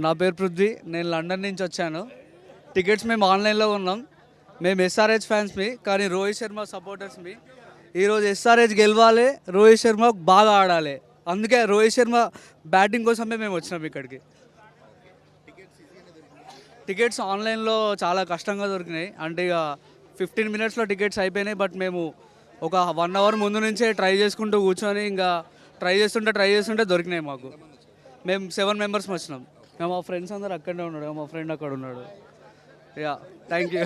నా పేరు పృథ్వీ, నేను లండన్ నుంచి వచ్చాను. టికెట్స్ మేము ఆన్లైన్లో ఉన్నాం. మేము ఎస్ఆర్హెచ్ ఫ్యాన్స్మి, కానీ రోహిత్ శర్మ సపోర్టర్స్మి. ఈరోజు ఎస్ఆర్హెచ్ గెలవాలి, రోహిత్ శర్మ బాగా ఆడాలి. అందుకే రోహిత్ శర్మ బ్యాటింగ్ కోసమే మేము వచ్చినాం ఇక్కడికి. టికెట్స్ ఆన్లైన్లో చాలా కష్టంగా దొరికినాయి. అంటే ఇక 15 మినిట్స్లో టికెట్స్ అయిపోయినాయి. బట్ మేము ఒక 1 అవర్ ముందు నుంచే ట్రై చేసుకుంటూ కూర్చొని ఇంకా ట్రై చేస్తుంటే దొరికినాయి మాకు. మేము 7 మెంబర్స్ వచ్చినాం. మా ఫ్రెండ్స్ అందరు అక్కడనే ఉన్నాడు, మా ఫ్రెండ్ అక్కడ ఉన్నాడు. Yeah, thank you.